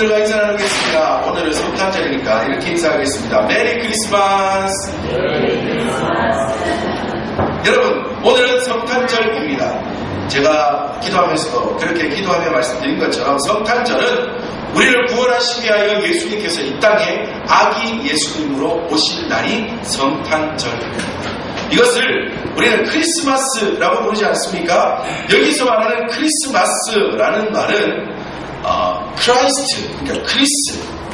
여러분들과 인사 나누겠습니다. 오늘은 성탄절이니까 이렇게 인사하겠습니다. 메리 크리스마스! 여러분, 오늘은 성탄절입니다. 제가 기도하면서도 그렇게 기도하며 말씀드린 것처럼 성탄절은 우리를 구원하시기 위하여 예수님께서 이 땅에 아기 예수님으로 오실 날이 성탄절입니다. 이것을 우리는 크리스마스라고 부르지 않습니까? 여기서 말하는 크리스마스라는 말은 크라이스트, 그러니까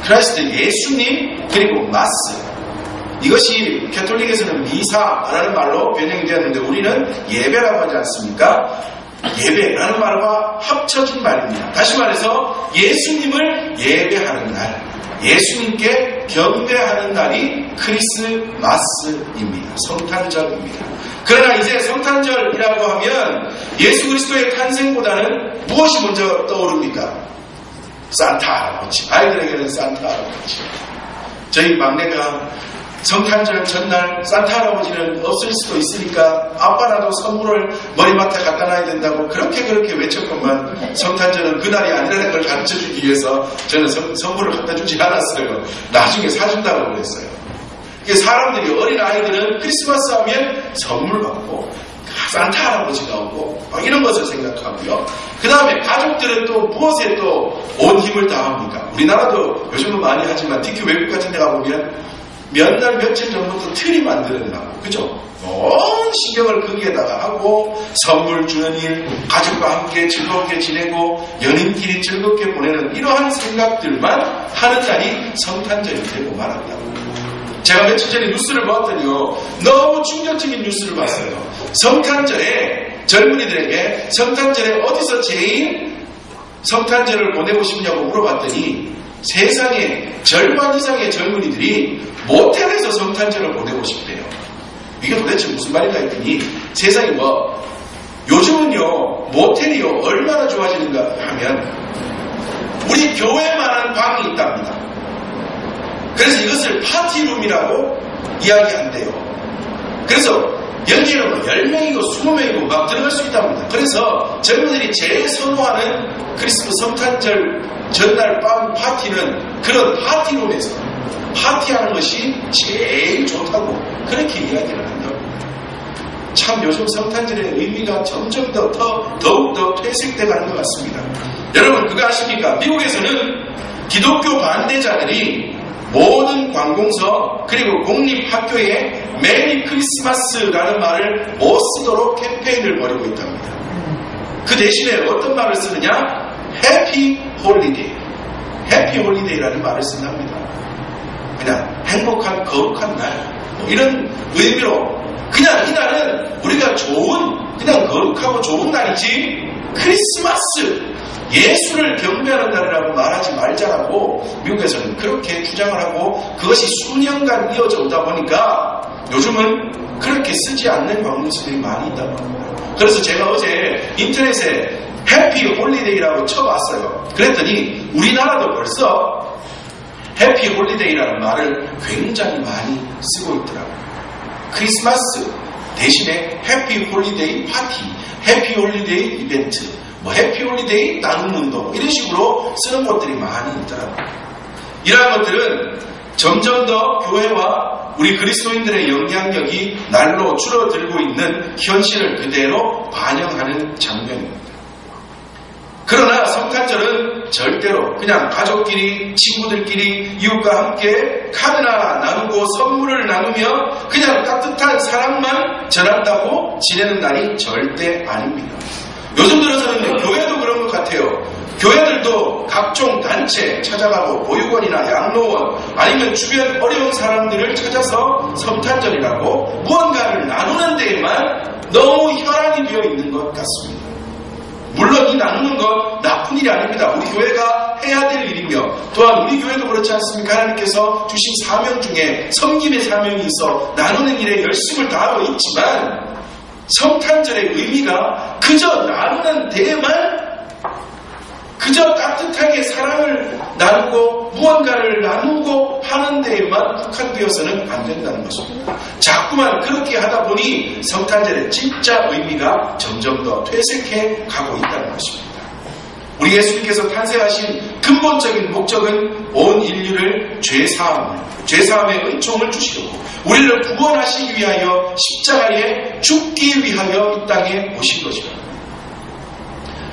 크라이스트 예수님, 그리고 마스. 이것이 캐톨릭에서는 미사라는 말로 변형이 되었는데 우리는 예배라고 하지 않습니까? 예배라는 말과 합쳐진 말입니다. 다시 말해서 예수님을 예배하는 날, 예수님께 경배하는 날이 크리스마스입니다. 성탄절입니다. 그러나 이제 성탄절이라고 하면 예수 그리스도의 탄생보다는 무엇이 먼저 떠오릅니까? 산타 할아버지. 아이들에게는 산타 할아버지. 저희 막내가 성탄절 전날 산타 할아버지는 없을 수도 있으니까 아빠라도 선물을 머리맡에 갖다 놔야 된다고 그렇게 외쳤건만 성탄절은 그날이 아니라는 걸 가르쳐주기 위해서 저는 선물을 갖다 주지 않았어요. 나중에 사준다고 그랬어요. 사람들이, 어린아이들은 크리스마스 하면 선물 받고 산타 할아버지가 오고 이런 것을 생각하고요. 그 다음에 가족들은 또 무엇에 또 온 힘을 다합니까? 우리나라도 요즘은 많이 하지만 특히 외국 같은 데 가보면 몇 날 며칠 전부터 트리 만들어내라고, 그죠? 온 신경을 거기에다가 하고 선물 주는 일, 가족과 함께 즐겁게 지내고 연인끼리 즐겁게 보내는 이러한 생각들만 하는 날이 성탄절이 되고 말합니다. 제가 며칠 전에 뉴스를 보았더니요, 너무 충격적인 뉴스를 봤어요. 성탄절에 젊은이들에게 성탄절에 어디서 제일 성탄절을 보내고 싶냐고 물어봤더니 세상의 절반 이상의 젊은이들이 모텔에서 성탄절을 보내고 싶대요. 이게 도대체 무슨 말인가 했더니 세상에 요즘은요 모텔이요 얼마나 좋아지는가 하면 우리 교회만한 방이 있답니다. 그래서 이것을 파티룸이라고 이야기한대요. 그래서 여기는 10명이고 20명이고 막 들어갈 수 있답니다. 그래서 젊은이들이 제일 선호하는 크리스마스 성탄절 전날 밤 파티는 그런 파티룸에서 파티하는 것이 제일 좋다고 그렇게 이야기를 한답니다. 참 요즘 성탄절의 의미가 점점 더욱 퇴색돼 가는 것 같습니다. 여러분 그거 아십니까? 미국에서는 기독교 반대자들이 모든 관공서 그리고 공립학교에 메리 크리스마스라는 말을 못 쓰도록 캠페인을 벌이고 있답니다. 그 대신에 어떤 말을 쓰느냐? 해피 홀리데이, 해피 홀리데이라는 말을 쓴답니다. 그냥 행복한 거룩한 날 이런 의미로 그냥 이날은 우리가 좋은 그냥 거룩하고 좋은 날이지 크리스마스 예수를 경배하는 날이라고 말하지 말자라고 미국에서는 그렇게 주장을 하고 그것이 수년간 이어져 오다 보니까 요즘은 그렇게 쓰지 않는 관공서들이 많이 있다고 합니다. 그래서 제가 어제 인터넷에 해피 홀리데이라고 쳐봤어요. 그랬더니 우리나라도 벌써 해피 홀리데이라는 말을 굉장히 많이 쓰고 있더라고요. 크리스마스 대신에 해피 홀리데이 파티, 해피 홀리데이 이벤트, 해피 홀리데이 나눔 운동 이런 식으로 쓰는 곳들이 많이 있더라고요. 이러한 것들은 점점 더 교회와 우리 그리스도인들의 영향력이 날로 줄어들고 있는 현실을 그대로 반영하는 장면입니다. 그러나 성탄절은 절대로 그냥 가족끼리, 친구들끼리, 이웃과 함께 카드나 나누고 선물을 나누며 그냥 따뜻한 사랑만 전한다고 지내는 날이 절대 아닙니다. 요즘 들어서는 교회도 그런 것 같아요. 교회들도 각종 단체 찾아가고 보육원이나 양로원 아니면 주변 어려운 사람들을 찾아서 성탄절이라고 무언가를 나누는 데에만 너무 혈안이 되어 있는 것 같습니다. 물론 이 나누는 건 나쁜 일이 아닙니다. 우리 교회가 해야 될 일이며 또한 우리 교회도 그렇지 않습니까? 하나님께서 주신 사명 중에 섬김의 사명이 있어 나누는 일에 열심을 다하고 있지만 성탄절의 의미가 그저 나누는 데에만 그저 따뜻하게 사랑을 나누고 무언가를 나누고 하는 데에만 국한되어서는 안 된다는 것입니다. 자꾸만 그렇게 하다 보니 성탄절의 진짜 의미가 점점 더 퇴색해 가고 있다는 것입니다. 우리 예수님께서 탄생하신 근본적인 목적은 온 인류를 죄사함의 은총을 주시려고 우리를 구원하시기 위하여 십자가에 죽기 위하여 이 땅에 오신 것이다.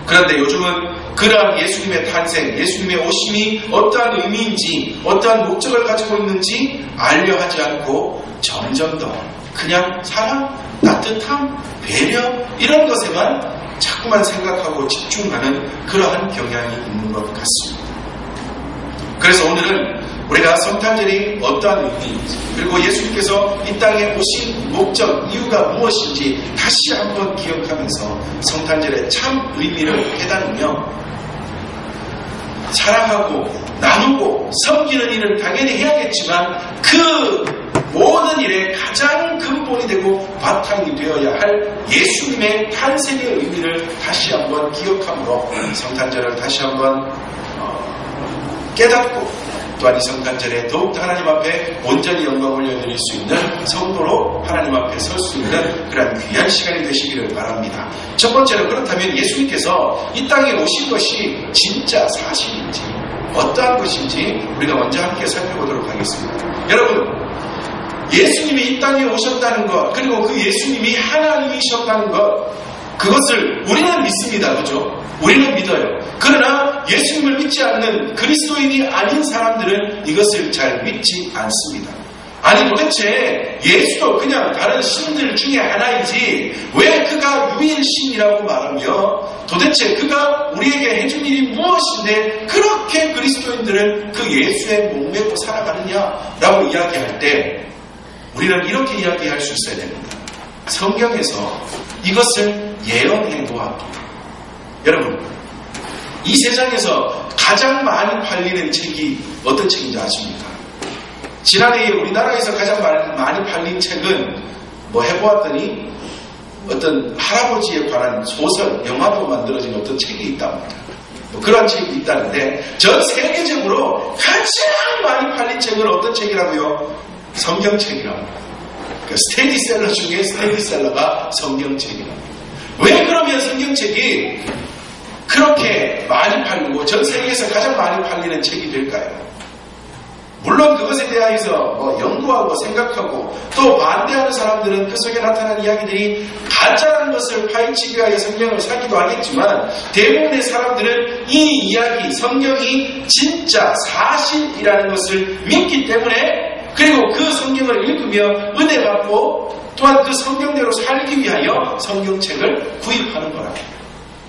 그런데 요즘은 그러한 예수님의 탄생, 예수님의 오심이 어떠한 의미인지, 어떠한 목적을 가지고 있는지 알려 하지 않고 점점 더 그냥 사랑, 따뜻함, 배려 이런 것에만 자꾸만 생각하고 집중하는 그러한 경향이 있는 것 같습니다. 그래서 오늘은 우리가 성탄절이 어떠한 의미인지, 그리고 예수님께서 이 땅에 오신 목적, 이유가 무엇인지 다시 한번 기억하면서 성탄절의 참 의미를 깨달으며 사랑하고 나누고 섬기는 일은 당연히 해야겠지만 그 모든 일의 가장 근본이 되고 바탕이 되어야 할 예수님의 탄생의 의미를 다시 한번 기억함으로 성탄절을 다시 한번 깨닫고 또한 이 성탄절에 더욱더 하나님 앞에 온전히 영광을 올려드릴 수 있는 성도로 하나님 앞에 설 수 있는 그런 귀한 시간이 되시기를 바랍니다. 첫 번째로 그렇다면 예수님께서 이 땅에 오신 것이 진짜 사실인지 어떠한 것인지 우리가 먼저 함께 살펴보도록 하겠습니다. 여러분, 예수님이 이 땅에 오셨다는 것, 그리고 그 예수님이 하나님이셨다는 것, 그것을 우리는 믿습니다. 그죠? 우리는 믿어요. 그러나 예수님을 믿지 않는 그리스도인이 아닌 사람들은 이것을 잘 믿지 않습니다. 아니 도대체 예수도 그냥 다른 신들 중에 하나이지 왜 그가 유일신이라고 말하며 도대체 그가 우리에게 해준 일이 무엇인데 그렇게 그리스도인들은 그 예수에 목매고 살아가느냐라고 이야기할 때 우리는 이렇게 이야기할 수 있어야 됩니다. 성경에서 이것을 예언해 보았다. 여러분, 이 세상에서 가장 많이 팔리는 책이 어떤 책인지 아십니까? 지난해에 우리나라에서 가장 많이 팔린 책은 뭐 해보았더니 어떤 할아버지에 관한 소설, 영화도 만들어진 어떤 책이 있답니다. 뭐 그런 책이 있다는데 전 세계적으로 가장 많이 팔린 책은 어떤 책이라고요? 성경책이라고. 그 스테디셀러 중에 스테디셀러가 성경책이라고. 왜 그러면 성경책이 그렇게 많이 팔리고 전 세계에서 가장 많이 팔리는 책이 될까요? 물론 그것에 대해서 뭐 연구하고 생각하고 또 반대하는 사람들은 그 속에 나타난 이야기들이 가짜라는 것을 파헤치기 위하여 성경을 사기도 하겠지만 대부분의 사람들은 이 이야기, 성경이 진짜 사실이라는 것을 믿기 때문에 그리고 그 성경을 읽으며 은혜 받고 또한 그 성경대로 살기 위하여 성경책을 구입하는 거랍니다.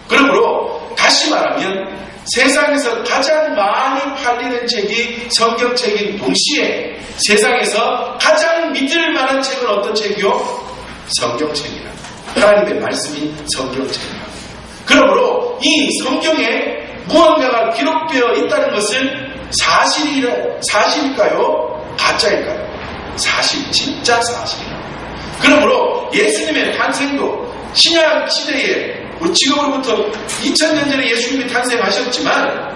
그러므로 다시 말하면 세상에서 가장 많이 팔리는 책이 성경책인 동시에 세상에서 가장 믿을 만한 책은 어떤 책이요? 성경책이라. 하나님의 말씀이 성경책이라. 그러므로 이 성경에 무언가가 기록되어 있다는 것은 사실일까요? 가짜일까요? 사실, 진짜 사실이라. 그러므로 예수님의 탄생도 신약 시대에 지금으로부터 2000년 전에 예수님이 탄생하셨지만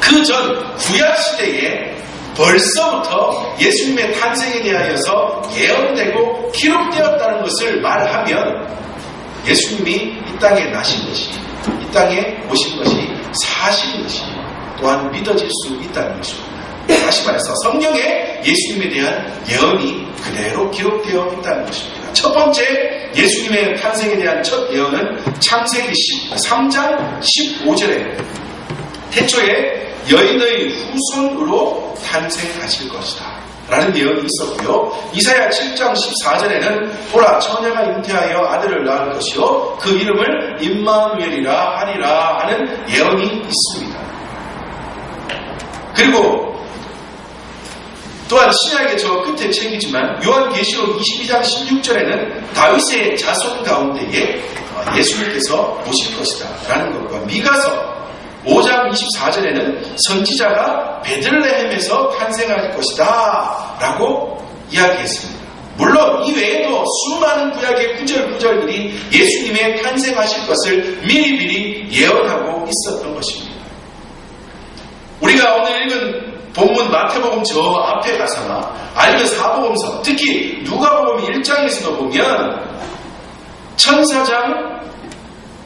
그 전 구약시대에 벌써부터 예수님의 탄생에 대하여서 예언되고 기록되었다는 것을 말하면 예수님이 이 땅에 나신 것이, 이 땅에 오신 것이 사실인 것이 또한 믿어질 수 있다는 것입니다. 다시 말해서 성경에 예수님에 대한 예언이 그대로 기록되어 있다는 것입니다. 첫 번째 예수님의 탄생에 대한 첫 예언은 창세기 3장 15절에 태초에 여인의 후손으로 탄생하실 것이다 라는 예언이 있었고요. 이사야 7장 14절에는 보라 처녀가 잉태하여 아들을 낳을 것이요 그 이름을 임마누엘이라 하리라 하는 예언이 있습니다. 그리고 또한 신약의 저 끝에 책이지만 요한계시록 22장 16절에는 다윗의 자손 가운데에 예수님께서 오실 것이다 라는 것과 미가서 5장 24절에는 선지자가 베들레헴에서 탄생할 것이다 라고 이야기했습니다. 물론 이 외에도 수많은 구약의 구절구절들이 예수님의 탄생하실 것을 미리미리 예언하고 있었던 것입니다. 우리가 오늘 읽은 본문 마태복음 저 앞에 가서나 아니면 사복음서, 특히 누가복음 1장에서도 보면 천사장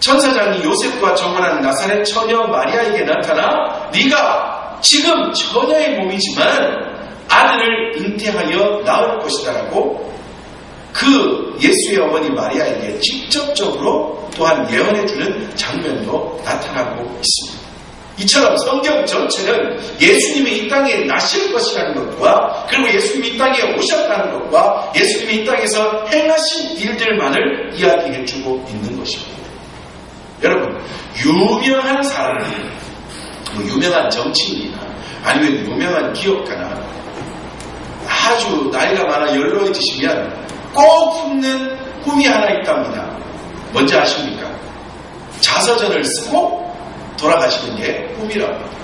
천사장이 요셉과 정혼한 나사렛 처녀 마리아에게 나타나 네가 지금 처녀의 몸이지만 아들을 잉태하여 낳을 것이다라고 그 예수의 어머니 마리아에게 직접적으로 또한 예언해주는 장면도 나타나고 있습니다. 이처럼 성경 전체는 예수님이 이 땅에 나실 것이라는 것과 그리고 예수님이 이 땅에 오셨다는 것과 예수님이 이 땅에서 행하신 일들만을 이야기해주고 있는 것입니다. 여러분, 유명한 사람들, 유명한 정치인이나 아니면 유명한 기업가나 아주 나이가 많아 연로해지시면 꼭 품는 꿈이 하나 있답니다. 뭔지 아십니까? 자서전을 쓰고 돌아가시는 게 꿈이라고 합니다.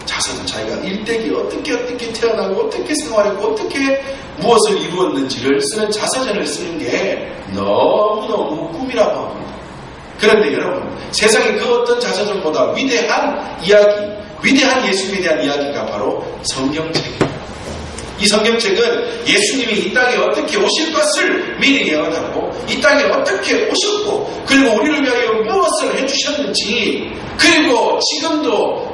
자서전, 자기가 일대기 어떻게 태어나고 어떻게 생활했고 어떻게 무엇을 이루었는지를 쓰는 자서전을 쓰는 게 너무너무 꿈이라고 합니다. 그런데 여러분, 세상에 그 어떤 자서전보다 위대한 이야기, 위대한 예수님에 대한 이야기가 바로 성경책입니다. 이 성경책은 예수님이 이 땅에 어떻게 오실 것을 미리 예언하고 이 땅에 어떻게 오셨고 그리고 우리를 위하여 무엇을 해주셨는지 그리고 지금도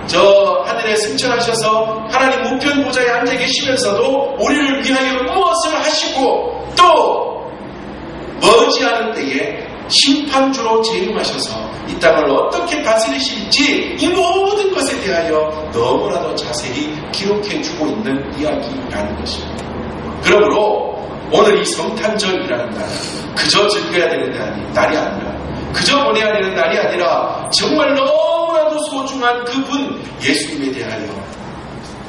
저 하늘에 승천하셔서 하나님 우편 보좌에 앉아 계시면서도 우리를 위하여 무엇을 하시고 또 머지않은 때에 심판주로 재림하셔서 이 땅을 어떻게 다스리실지 이 모든 것에 대하여 너무나도 자세히 기록해주고 있는 이야기라는 것입니다. 그러므로 오늘 이 성탄절이라는 날은 그저 즐겨야 되는 날이 아니라 그저 보내야 되는 날이 아니라 정말 너무나도 소중한 그분 예수님에 대하여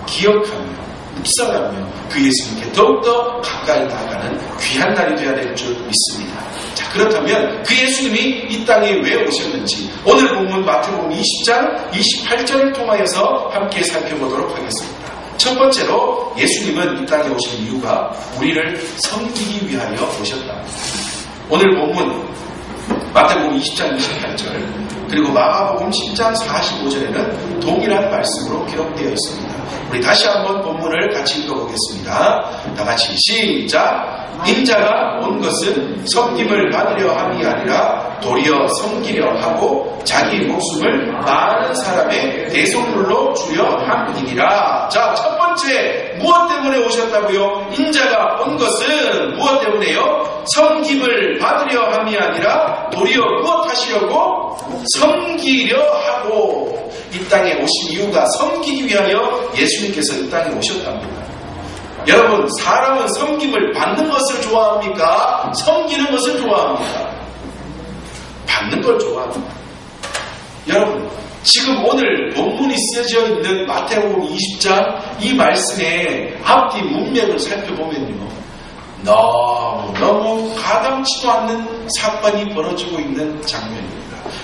기억하며 묵상하며 그 예수님께 더욱더 가까이 나아가는 귀한 날이 되어야 될 줄 믿습니다. 자, 그렇다면 그 예수님이 이 땅에 왜 오셨는지 오늘 본문 마태복음 20장 28절을 통하여서 함께 살펴보도록 하겠습니다. 첫 번째로 예수님은 이 땅에 오신 이유가 우리를 섬기기 위하여 오셨다. 오늘 본문 마태복음 20장 28절 그리고 마가복음 10장 45절에는 동일한 말씀으로 기록되어 있습니다. 우리 다시 한번 본문을 같이 읽어보겠습니다. 다 같이 시작! 인자가 온 것은 섬김을 받으려 함이 아니라 도리어 섬기려 하고 자기 목숨을 많은 사람의 대속물로 주려 함이니라. 자, 첫 번째 무엇 때문에 오셨다고요? 인자가 온 것은 무엇 때문에요? 섬김을 받으려 함이 아니라 도리어 무엇 하시려고? 섬기려 하고. 이 땅에 오신 이유가 섬기기 위하여 예수님께서 이 땅에 오셨답니다. 여러분, 사람은 섬김을 받는 것을 좋아합니까? 섬기는 것을 좋아합니까? 받는 걸 좋아합니다. 여러분, 지금 오늘 본문이 쓰여져 있는 마태복음 20장 이 말씀의 앞뒤 문맥을 살펴보면요, 너무 가당치도 않는 사건이 벌어지고 있는 장면입니다.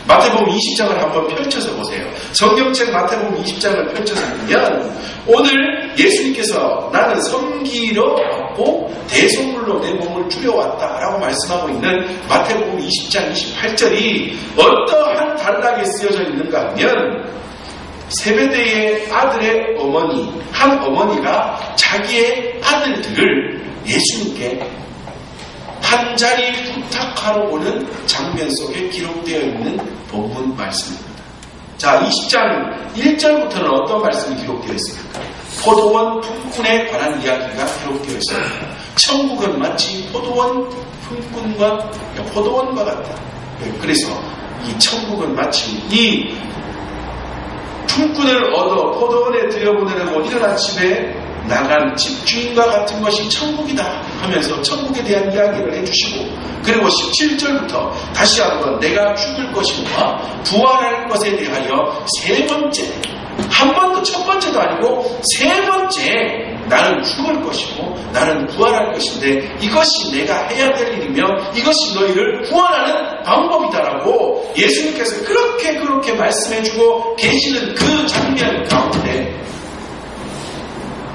마태복음 20장을 한번 펼쳐서 보세요. 성경책 마태복음 20장을 펼쳐서 보면 오늘 예수님께서 나는 섬기러 왔고 대속물로 내 몸을 주려왔다라고 말씀하고 있는 마태복음 20장 28절이 어떠한 단락에 쓰여져 있는가 하면 세베대의 아들의 어머니, 한 어머니가 자기의 아들들을 예수님께 한 자리 부탁하러 오는 장면 속에 기록되어 있는 본문 말씀입니다. 자, 20장 1절부터는 어떤 말씀이 기록되어 있습니까? 포도원 품꾼에 관한 이야기가 기록되어 있습니다. 천국은 마치 포도원 포도원과 같다. 그래서 이 천국은 마치 이 품꾼을 얻어 포도원에 들여보내려고 이른 아침에 나간 집주인과 같은 것이 천국이다 하면서 천국에 대한 이야기를 해주시고 그리고 17절부터 다시 한번 내가 죽을 것인가 부활할 것에 대하여 세 번째 한 번도 첫 번째도 아니고 세 번째 나는 죽을 것이고 나는 부활할 것인데 이것이 내가 해야 될 일이며 이것이 너희를 구원하는 방법이다라고 예수님께서 그렇게 말씀해주고 계시는 그 장면 가운데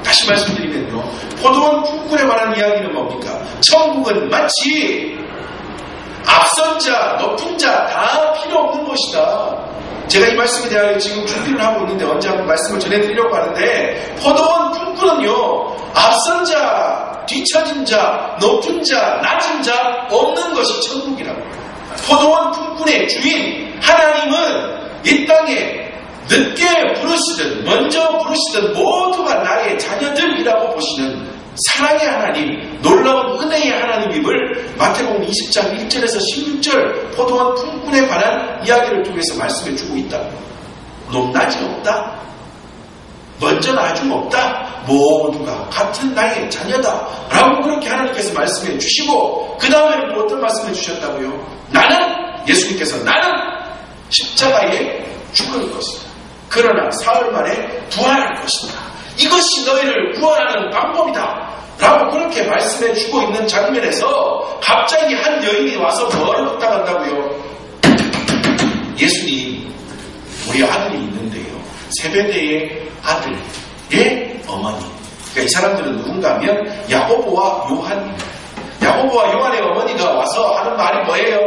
다시 말씀드리면요, 포도원 품꾼에 관한 이야기는 뭡니까? 천국은 마치 앞선 자, 높은 자 다 필요 없는 것이다. 제가 이 말씀에 대하여 지금 준비를 하고 있는데 언제 한번 말씀을 전해드리려고 하는데 포도원 품꾼은요, 앞선 자, 뒤처진 자, 높은 자, 낮은 자 없는 것이 천국이라고. 포도원 품꾼의 주인 하나님은 이 땅에 늦게 부르시든 먼저 부르시든 모두가 나의 자녀들이라고 보시는 사랑의 하나님, 놀라운 은혜의 하나님임을 마태복음 20장 1절에서 16절 포도원 품꾼에 관한 이야기를 통해서 말씀해 주고 있다. 높낮이 없다. 먼저 나중 없다. 모두가 같은 나의 자녀다. 라고 그렇게 하나님께서 말씀해 주시고 그 다음에 또 어떤 말씀해 주셨다고요? 예수님께서 나는 십자가에 죽을 것이다. 그러나 사흘 만에 부활할 것이다. 이것이 너희를 구원하는 방법이다. 라고 그렇게 말씀해 주고 있는 장면에서 갑자기 한 여인이 와서 뭐를 부탁한다고요? 예수님, 우리 아들이 있는데요. 세베대의 아들의 어머니. 그러니까 이 사람들은 누군가 하면 야고보와 요한입니다. 야고보와 요한의 어머니가 와서 하는 말이 뭐예요?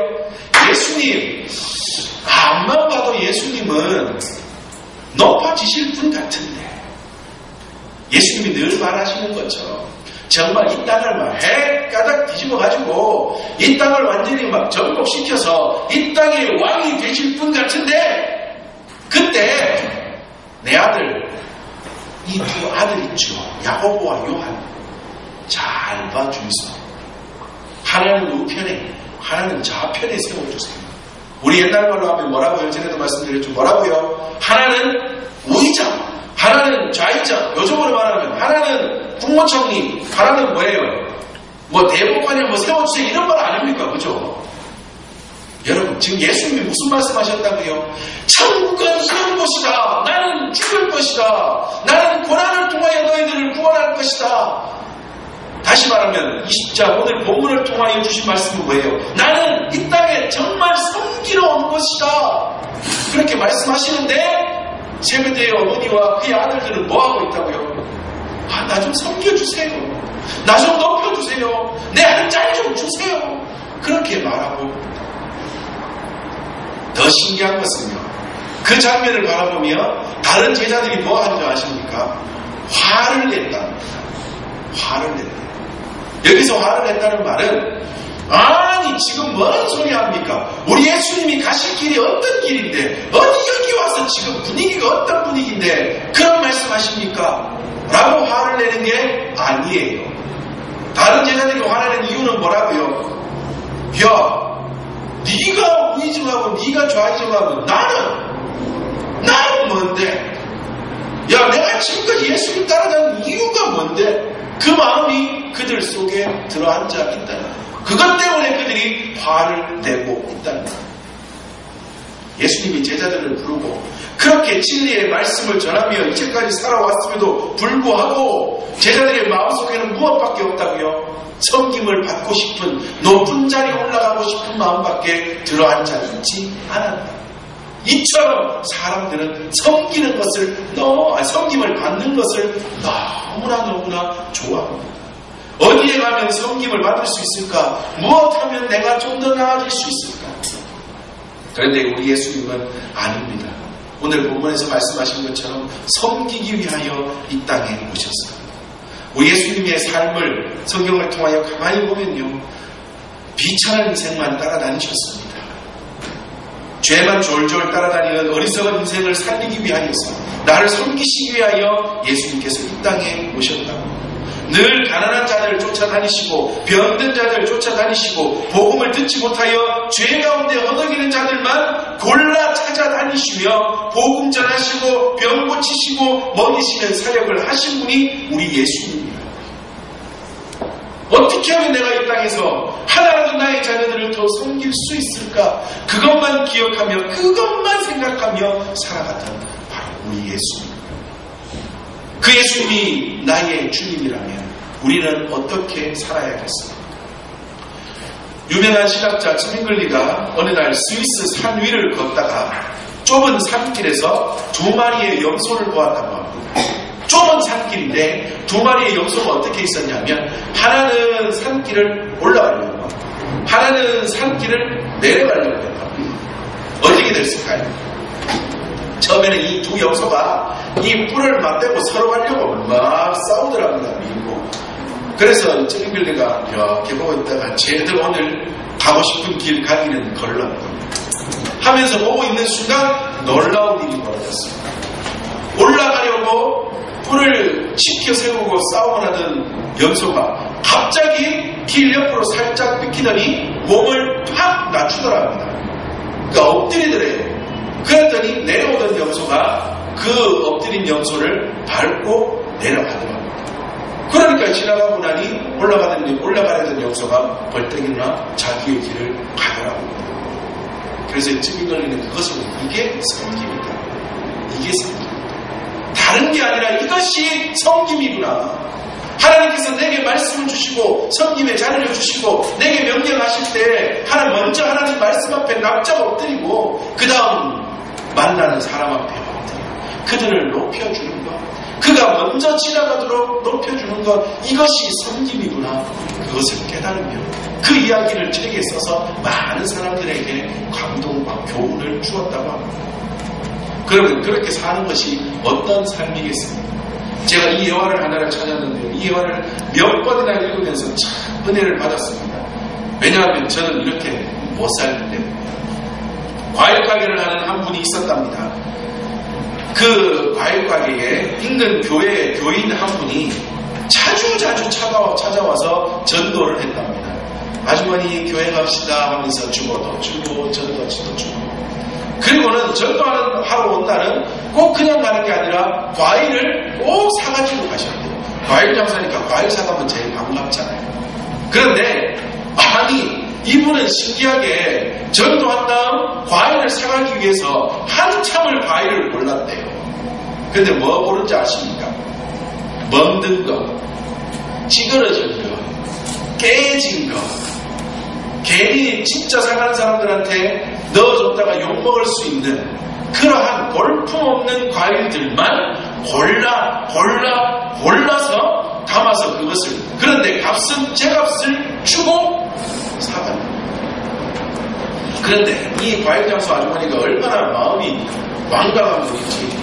예수님, 앞만 봐도 예수님은 높아지실 분 같은데 예수님이 늘 말하시는 것처럼 정말 이 땅을 막 해가닥 뒤집어가지고 이 땅을 완전히 막 정복시켜서 이 땅의 왕이 되실 분 같은데 그때 내 아들, 이 두 아들 있죠. 야고보와 요한 잘 봐주면서 하나는 우편에 하나는 좌편에 세워주세요. 우리 옛날 말로 하면 뭐라고요? 전에도 말씀드렸죠. 뭐라고요? 하나는 우의장, 하나는 좌의장. 요즘으로 말하면 하나는 국무총리, 하나는 뭐예요? 뭐 대법관에 뭐 세워주세요. 이런 말 아닙니까? 그죠? 여러분, 지금 예수님이 무슨 말씀하셨다고요? 천국은 이런 것이다. 나는 죽을 것이다. 나는 고난을 통하여 너희들을 구원할 것이다. 다시 말하면 20장 오늘 본문을 통하여 주신 말씀은 뭐예요? 나는 이 땅에 정말 섬기러 온 것이다. 그렇게 말씀하시는데 세베대의 어머니와 그의 아들들은 뭐하고 있다고요? 나 좀 섬겨주세요. 나 좀 높여주세요. 내 한 짤 좀 주세요. 그렇게 말하고 더 신기한 것은요. 그 장면을 바라보며 다른 제자들이 뭐 하는 줄 아십니까? 화를 냈답니다. 화를 냈다. 여기서 화를 냈다는 말은 아니 지금 뭔 소리 합니까? 우리 예수님이 가실 길이 어떤 길인데 어디 여기 와서 지금 분위기가 어떤 분위기인데 그런 말씀하십니까? 라고 화를 내는 게 아니에요. 다른 제자들이 화내는 이유는 뭐라고요? 야, 네가 우의정하고 네가 좌의정하고 나는 뭔데? 야, 내가 지금까지 예수님 따라가는 이유가 뭔데? 그 마음이 그들 속에 들어앉아 있다는 거예요. 그것 때문에 그들이 화를 내고 있다는 거예요. 예수님이 제자들을 부르고 그렇게 진리의 말씀을 전하며 이제까지 살아왔음에도 불구하고 제자들의 마음속에는 무엇밖에 없다고요? 섬김을 받고 싶은 높은 자리에 올라가고 싶은 마음밖에 들어앉아 있지 않았다. 이처럼 사람들은 섬기는 것을 섬김을 받는 것을 너무나 좋아합니다. 어디에 가면 섬김을 받을 수 있을까? 무엇하면 내가 좀 더 나아질 수 있을까? 그런데 우리 예수님은 아닙니다. 오늘 본문에서 말씀하신 것처럼 섬기기 위하여 이 땅에 오셨습니다. 우리 예수님의 삶을 성경을 통하여 가만히 보면요. 비천한 인생만 따라다니셨습니다. 죄만 졸졸 따라다니는 어리석은 인생을 살리기 위하여서 나를 섬기시기 위하여 예수님께서 이 땅에 오셨다고. 늘 가난한 자들을 쫓아다니시고 병든 자들을 쫓아다니시고 복음을 듣지 못하여 죄 가운데 허덕이는 자들만 골라 찾아다니시며 복음 전하시고 병 고치시고 먹이시는 사역을 하신 분이 우리 예수님입니다. 어떻게 하면 내가 이 땅에서 하나라도 나의 자녀들을 더 섬길 수 있을까? 그것만 기억하며 그것만 생각하며 살아갔던 바로 우리 예수님. 그 예수님이 나의 주님이라면 우리는 어떻게 살아야겠습니까? 유명한 신학자 츠밍글리가 어느 날 스위스 산 위를 걷다가 좁은 산길에서 두 마리의 염소를 보았다고 합니다. 좁은 산길인데 두 마리의 염소가 어떻게 있었냐면 하나는 산길을 올라가려고 하고 하나는 산길을 내려가려고 했답니다. 어떻게 됐을까요? 처음에는 이 두 염소가 이 뿔을 맞대고 서로 가려고 막 싸우더랍니다. 밀고. 그래서 츠밍글리가 이렇게 보고 있다가 쟤들 오늘 가고 싶은 길 가기는 걸렀고 하면서 보고 있는 순간 놀라운 일이 벌어졌습니다. 올라가려고 뿔을 치켜 세우고 싸움을 하던 염소가 갑자기 길 옆으로 살짝 비키더니 몸을 팍 낮추더랍니다. 그러니까 엎드리더래요. 그랬더니 내려오던 염소가 그 엎드린 염소를 밟고 내려가더랍니다. 그러니까 지나가고 나니 올라가려던 염소가 벌떡 일어나 자기의 길을 가더라고요. 그래서 쯤이 걸리는 그것은 이게 섬김이다. 이게 섬김이다. 다른 게 아니라 이것이 섬김이구나. 하나님께서 내게 말씀을 주시고 섬김의 자리를 주시고 내게 명령하실 때 먼저 하나님 말씀 앞에 납작 엎드리고 그 다음 만나는 사람 앞에 엎드리고 그들을 높여주는 것, 그가 먼저 지나가도록 높여주는 것, 이것이 섬김이구나. 그것을 깨달으며 그 이야기를 책에 써서 많은 사람들에게 감동과 교훈을 주었다고 합니다. 그러면 그렇게 사는 것이 어떤 삶이겠습니까? 제가 이 예화를 하나를 찾았는데요. 이 예화를 몇 번이나 읽으면서 참 은혜를 받았습니다. 왜냐하면 저는 이렇게 못 살기 때문에. 과일 가게를 하는 한 분이 있었답니다. 그 과일 가게에 인근 교회 교인 한 분이 자주 찾아와서 전도를 했답니다. 아주머니 교회 갑시다 하면서 주고도 주고 전도지도 주고. 그리고는 전도하러 온 날은 꼭 그냥 가는 게 아니라 과일을 꼭 사가지고 가셔야 돼요. 과일 장사니까 과일 사가면 제일 반갑잖아요. 그런데 아니 이분은 신기하게 전도한 다음 과일을 사가기 위해서 한참을 과일을 골랐대요. 근데 뭐 고른지 아십니까? 멍든 거, 찌그러진 거, 깨진 거, 괜히 진짜 사가는 사람들한테 넣어줬다가 욕먹을 수 있는 그러한 볼품없는 과일들만 골라서 담아서 그것을, 그런데 값은 제 값을 주고 사갑니다. 그런데 이 과일 장수 아주머니가 얼마나 마음이 완강한 분인지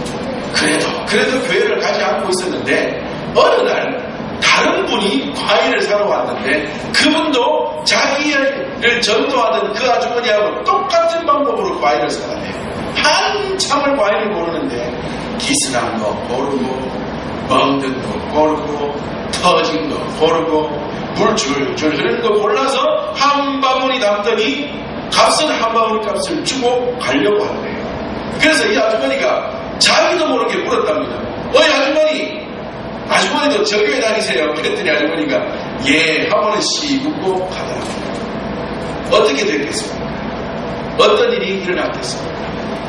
그래도 교회를 가지 않고 있었는데 어느 날 다른 분이 과일을 사러 왔는데 그분도 자기를 전도하던 그 아주머니하고 똑같은 방법으로 과일을 사가네요. 한참을 과일을 고르는데 기스난 거 고르고 멍든 거 고르고 터진 거 고르고 물 줄줄 흐르는 거 골라서 한 바구니 담더니 값은 한 바구니 값을 주고 가려고 하네요. 그래서 이 아주머니가 자기도 모르게 물었답니다. 아주머니도 저 교회 다니세요? 그랬더니 아주머니가 예 하고는 씩 웃고 가더라고요. 어떻게 됐겠습니까? 어떤 일이 일어났겠습니까?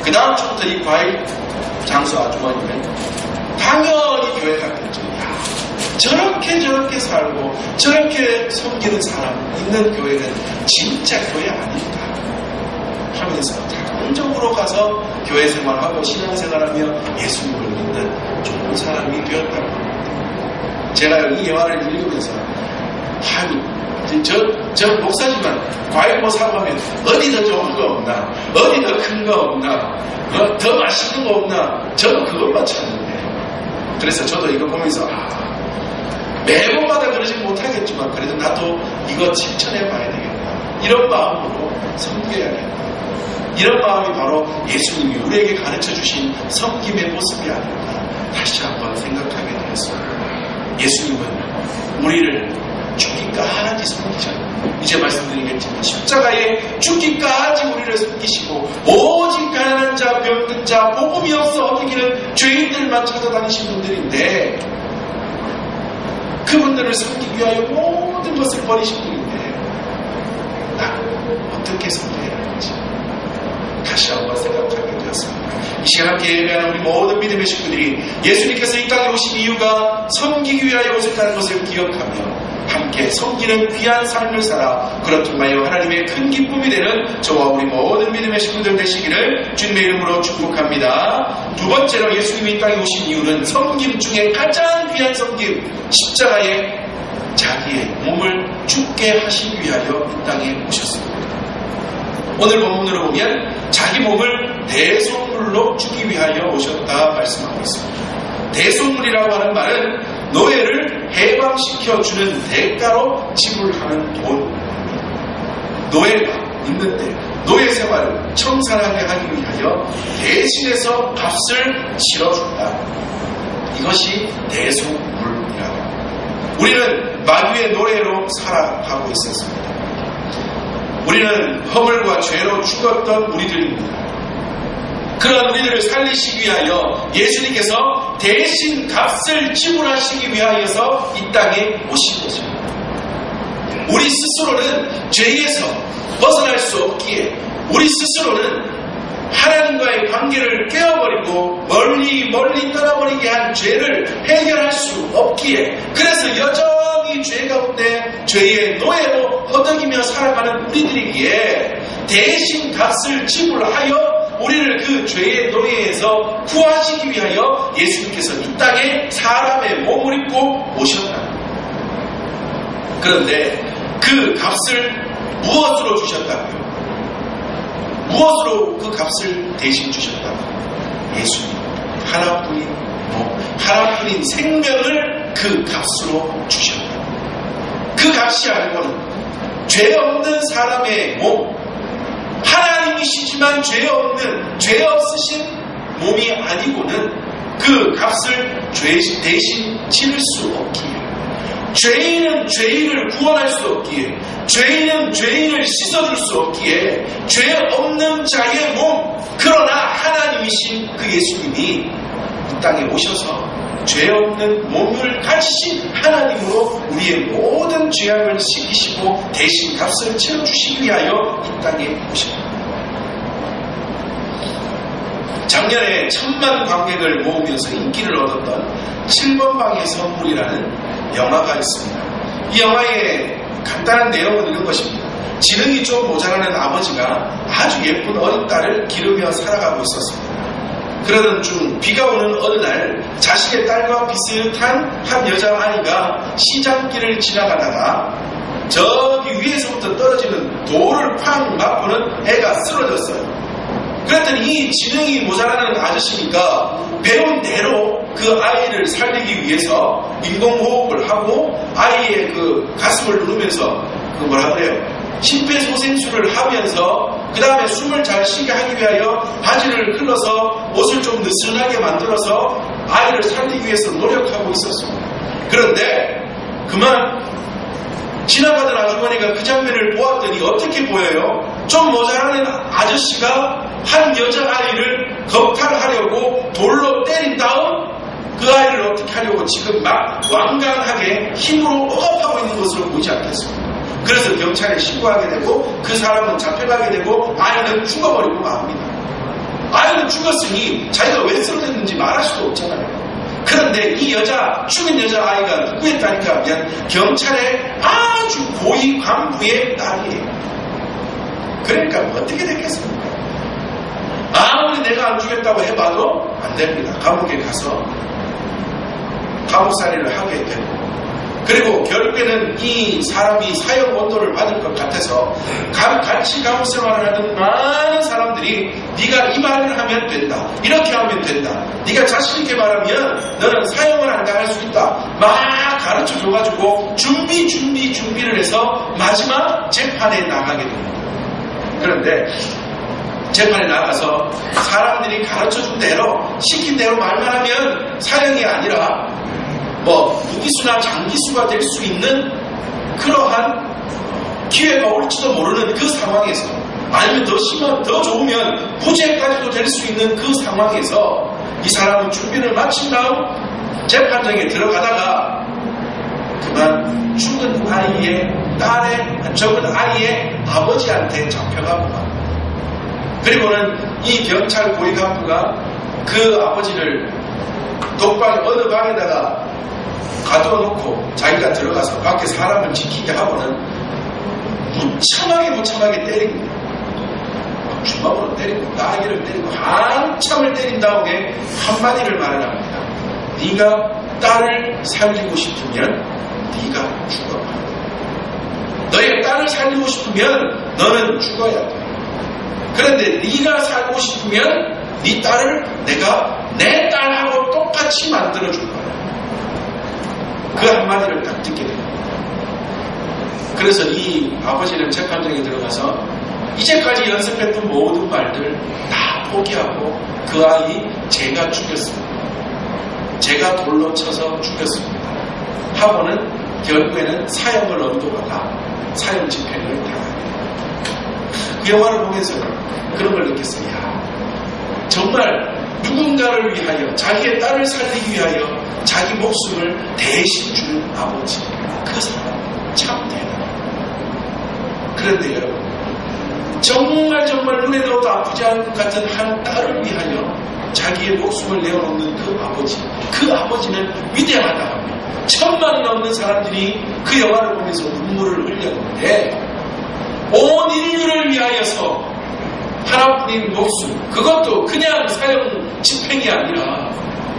그 다음 주부터 이 과일 장수 아주머니는 당연히 교회 갔겠죠. 저렇게 살고 저렇게 섬기는 사람 있는 교회는 진짜 교회 아닐까 하면서 당적으로 가서 교회 생활하고 신앙생활하며 예수님을 믿는 좋은 사람이 되었다고 합니다. 제가 이 예화를 읽으면서 저 목사지만 과일 뭐 사가면 어디 더 좋은 거 없나, 어디 더 큰 거 없나, 더 맛있는 거 없나, 저도 그것만 찾는데. 그래서 저도 이거 보면서 매번마다 그러지 못하겠지만 그래도 나도 이거 실천해 봐야 되겠다, 이런 마음으로 섬겨야겠다. 이런 마음이 바로 예수님이 우리에게 가르쳐 주신 섬김의 모습이 아닐까 다시 한번 생각하게 되었습니다. 예수님은 우리를 죽기까지 섬기셨고, 이제 말씀드리겠지만 십자가에 죽기까지 우리를 섬기시고 오직 가난한 자, 병든 자, 복음이 없어 어디기는 죄인들만 찾아다니신 분들인데 그분들을 섬기기 위하여 모든 것을 버리신 분인데 나 어떻게 섬겨야 하는지 다시 한번 생각하게 되었습니다. 이 시간 함께 예배하는 우리 모든 믿음의 식구들이 예수님께서 이 땅에 오신 이유가 섬기기 위하여 오셨다는 것을 기억하며 함께 섬기는 귀한 삶을 살아 그렇게 하여 하나님의 큰 기쁨이 되는 저와 우리 모든 믿음의 식구들 되시기를 주님의 이름으로 축복합니다. 두 번째로 예수님이 이 땅에 오신 이유는 섬김 중에 가장 귀한 섬김, 십자가에 자기의 몸을 죽게 하시기 위하여 이 땅에 오셨습니다. 오늘 본문으로 보면 자기 몸을 대속물로 주기 위하여 오셨다 말씀하고 있습니다. 대속물이라고 하는 말은 노예를 해방시켜주는 대가로 지불하는 돈. 노예가 있는데 노예 생활을 청산하게 하기 위하여 대신해서 값을 치러준다. 이것이 대속물이라고. 우리는 마귀의 노예로 살아가고 있었습니다. 우리는 허물과 죄로 죽었던 우리들입니다. 그런 우리들을 살리시기 위하여 예수님께서 대신 값을 지불하시기 위하여서 이 땅에 오신 것입니다. 우리 스스로는 죄에서 벗어날 수 없기에, 우리 스스로는 하나님과의 관계를 깨어버리고 멀리 떠나버리게 한 죄를 해결할 수 없기에, 그래서 여전히 죄 가운데 죄의 노예로 허덕이며 살아가는 우리들이기에 대신 값을 지불하여 우리를 그 죄의 노예에서 구하시기 위하여 예수님께서 이 땅에 사람의 몸을 입고 오셨다. 그런데 그 값을 무엇으로 주셨다고요? 무엇으로 그 값을 대신 주셨다고? 예수님 하나뿐인 몸, 하나뿐인 생명을 그 값으로 주셨다. 그 값이 아니고는 죄 없는 사람의 몸, 하나님이시지만 죄 없으신 몸이 아니고는 그 값을 대신 치를 수 없기에, 죄인은 죄인을 구원할 수 없기에, 죄인은 죄인을 씻어줄 수 없기에, 죄 없는 자의 몸, 그러나 하나님이신 그 예수님이 이 땅에 오셔서 죄 없는 몸을 가지신 하나님으로 우리의 모든 죄악을 씻기시고 대신 값을 치러주시기 위하여 이 땅에 오셨다. 작년에 1000만 관객을 모으면서 인기를 얻었던 7번 방의 선물이라는 영화가 있습니다. 이 영화의 간단한 내용은 이런 것입니다. 지능이 좀 모자라는 아버지가 아주 예쁜 어린 딸을 기르며 살아가고 있었습니다. 그러던 중 비가 오는 어느 날 자신의 딸과 비슷한 한 여자아이가 시장길을 지나가다가 저기 위에서부터 떨어지는 돌을 쾅 맞고는 애가 쓰러졌어요. 그랬더니 이 지능이 모자라는 아저씨니까 배운 대로 그 아이를 살리기 위해서 인공호흡을 하고 아이의 그 가슴을 누르면서 그 뭐라 그래요? 심폐소생술을 하면서 그 다음에 숨을 잘 쉬게 하기 위하여 바지를 흘러서 옷을 좀 느슨하게 만들어서 아이를 살리기 위해서 노력하고 있었습니다. 그런데 그만 지나가던 아주머니가 그 장면을 보았더니 어떻게 보여요? 좀 모자라는 아저씨가 한 여자아이를 겁탈하려고 돌로 때린 다음 그 아이를 어떻게 하려고 지금 막 완강하게 힘으로 억압하고 있는 것으로 보이지 않겠습니까? 그래서 경찰에 신고하게 되고 그 사람은 잡혀가게 되고 아이는 죽어버리고 맙니다. 아이는 죽었으니 자기가 왜 쓰러졌는지 말할 수도 없잖아요. 그런데 이 죽은 여자아이가 누구의 딸인가 하면 경찰의 아주 고위 간부의 딸이에요. 그러니까 어떻게 됐겠습니까? 아무리 내가 안 죽였다고 해봐도 안 됩니다. 감옥에 가서 감옥살이를 하게 되고, 그리고 결국에는 이 사람이 사형 원도를 받을 것 같아서 같이 감옥 생활을 하던 많은 사람들이 네가 이 말을 하면 된다, 이렇게 하면 된다, 네가 자신 있게 말하면 너는 사형을 안 당할 수 있다 막 가르쳐줘가지고 준비를 해서 마지막 재판에 나가게 됩니다. 그런데 재판에 나가서 사람들이 가르쳐준 대로 시킨 대로 말만 하면 사형이 아니라 무기수나 장기수가 될 수 있는 그러한 기회가 올지도 모르는 그 상황에서, 아니면 더 좋으면 무죄까지도 될 수 있는 그 상황에서 이 사람은 준비를 마친 다음 재판장에 들어가다가 그만 죽은 아이의 아버지한테 잡혀가고, 그리고는 이 경찰 고위간부가 그 아버지를 독방 어느 방에다가 가둬놓고 자기가 들어가서 밖에 사람을 지키게 하고는 무참하게 때립니다. 주먹으로 때리고 나귀를 때리고 한참을 때린 다음에 한마디를 말을 합니다. 네가 딸을 살리고 싶으면 네가 죽어라. 너의 딸을 살리고 싶으면 너는 죽어야 돼. 그런데 네가 살고 싶으면 네 딸을 내가 내 딸하고 똑같이 만들어줄 거야. 그 한마디를 딱 듣게 됩니다. 그래서 이 아버지는 재판장에 들어가서 이제까지 연습했던 모든 말들 다 포기하고 그 아이 제가 죽였습니다. 제가 돌로 쳐서 죽였습니다. 하고는 결국에는 사형을 언도받아 사형 집행을 당합니다. 그 영화를 보면서 그런 걸 느꼈어요. 야, 정말 누군가를 위하여 자기의 딸을 살리기 위하여 자기 목숨을 대신 주는 아버지, 그 사람 참 대단합니다. 그런데 여러분, 정말 눈에 넣어도 아프지 않을 것 같은 한 딸을 위하여 자기의 목숨을 내어놓는 그 아버지는 위대하다 하며 천만이 넘는 사람들이 그 영화를 보면서 눈물을 흘렸는데, 온 인류를 위하여서 하나뿐인 목숨, 그것도 그냥 사형 집행이 아니라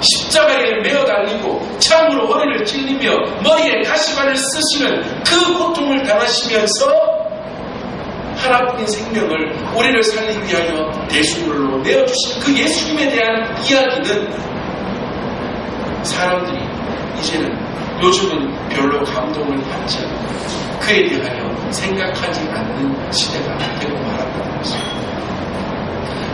십자가에 매어 달리고 창으로 허리를 찔리며 머리에 가시관을 쓰시는 그 고통을 당하시면서 하나뿐인 생명을 우리를 살리기 위하여 대수물로 내어주신 그 예수님에 대한 이야기는 사람들이 이제는 요즘은 별로 감동을 받지 않고 그에 대하여 생각하지 않는 시대가 되고 말았다는 것입니다.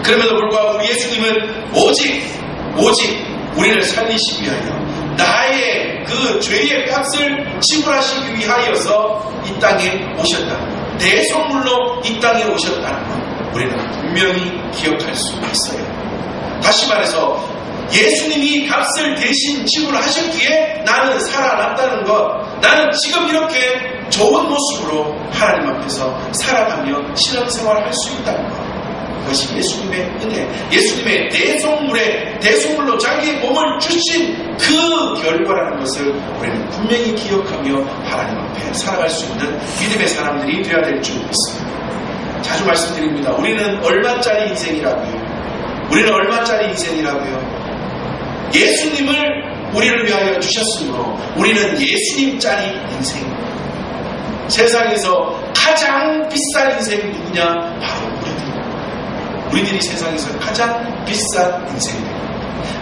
그럼에도 불구하고 우리 예수님은 오직 우리를 살리시기 위하여 나의 그 죄의 값을 지불하시기 위하여서 이 땅에 오셨다. 대속물로 이 땅에 오셨다는 것 우리는 분명히 기억할 수 있어요. 다시 말해서 예수님이 값을 대신 지불하셨기에 나는 살아났다는 것, 나는 지금 이렇게 좋은 모습으로 하나님 앞에서 살아가며 신앙생활을 할 수 있다는 것, 그것이 예수님의 은혜, 예수님의 대속물로 자기의 몸을 주신 그 결과라는 것을 우리는 분명히 기억하며 하나님 앞에 살아갈 수 있는 믿음의 사람들이 되어야 될 줄 믿습니다. 자주 말씀드립니다. 우리는 얼마짜리 인생이라고요? 우리는 얼마짜리 인생이라고요? 예수님을 우리를 위하여 주셨으므로 우리는 예수님짜리 인생입니다. 세상에서 가장 비싼 인생이 누구냐? 바로 우리들이 세상에서 가장 비싼 인생입니다.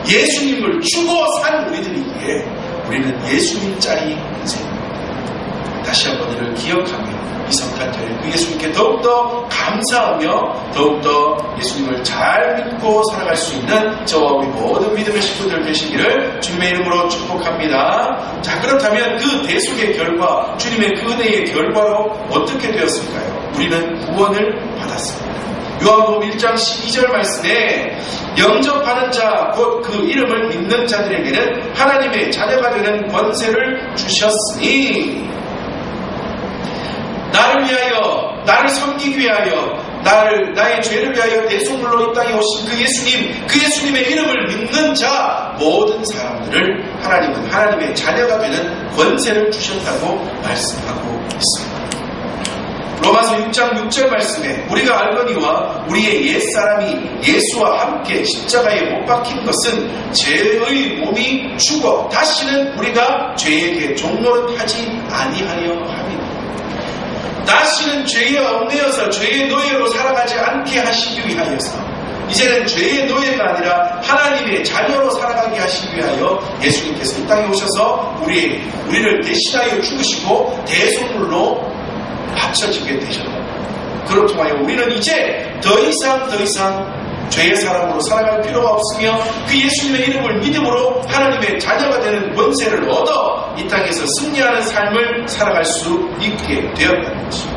예수님을 주고 산 우리들이기에 우리는 예수님짜리 인생입니다. 다시 한번 이를 기억하며 이 성탄절에 그 예수님께 더욱더 감사하며 더욱더 예수님을 잘 믿고 살아갈 수 있는 저와 우리 모든 믿음의 식구들 되시기를 주님의 이름으로 축복합니다. 자, 그렇다면 그 대속의 결과, 주님의 그 은혜의 결과로 어떻게 되었을까요? 우리는 구원을 받았습니다. 요한복음 1장 12절 말씀에 영접하는 자, 곧 그 이름을 믿는 자들에게는 하나님의 자녀가 되는 권세를 주셨으니, 나를 위하여, 나를 섬기기 위하여, 나의 죄를 위하여 대속물로 이 땅에 오신 그 예수님의 이름을 믿는 자 모든 사람들을 하나님은 하나님의 자녀가 되는 권세를 주셨다고 말씀하고 있습니다. 로마서 6장 6절 말씀에 우리가 알거니와 우리의 옛사람이 예수와 함께 십자가에 못 박힌 것은 죄의 몸이 죽어 다시는 우리가 죄에게 종노릇하지 아니하려 함이니, 다시는 죄에 얽매여서 죄의 노예로 살아가지 않게 하시기 위하여서 이제는 죄의 노예가 아니라 하나님의 자녀로 살아가게 하시기 위하여 예수님께서 이 땅에 오셔서 우리를 대신하여 죽으시고 대속물로 합쳐지게 되셨다. 그렇게 하여 우리는 이제 더 이상 죄의 사람으로 살아갈 필요가 없으며 그 예수님의 이름을 믿음으로 하나님의 자녀가 되는 권세를 얻어 이 땅에서 승리하는 삶을 살아갈 수 있게 되었다는 것입니다.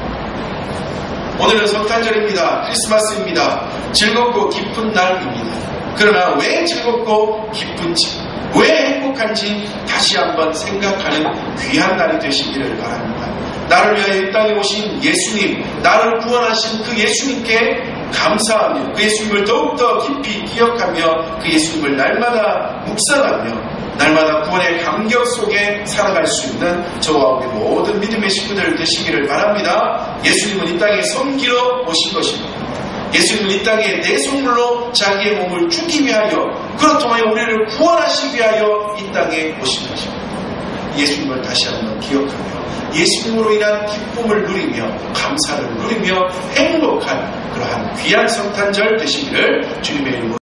오늘은 성탄절입니다. 크리스마스입니다. 즐겁고 기쁜 날입니다. 그러나 왜 즐겁고 기쁜지, 왜 행복한지 다시 한번 생각하는 귀한 날이 되시기를 바랍니다. 나를 위하여 이 땅에 오신 예수님, 나를 구원하신 그 예수님께 감사하며 그 예수님을 더욱더 깊이 기억하며 그 예수님을 날마다 묵상하며 날마다 구원의 감격 속에 살아갈 수 있는 저와 우리 모든 믿음의 식구들 되시기를 바랍니다. 예수님은 이 땅에 섬기러 오신 것입니다. 예수님은 이 땅에 대속물로 자기의 몸을 주기 위하여, 그렇다면 우리를 구원하시기 위하여 이 땅에 오신 것입니다. 예수님을 다시 한번 기억하며 예수님으로 인한 기쁨을 누리며 감사를 누리며 행복한 그러한 귀한 성탄절 되시기를 주님의 이름으로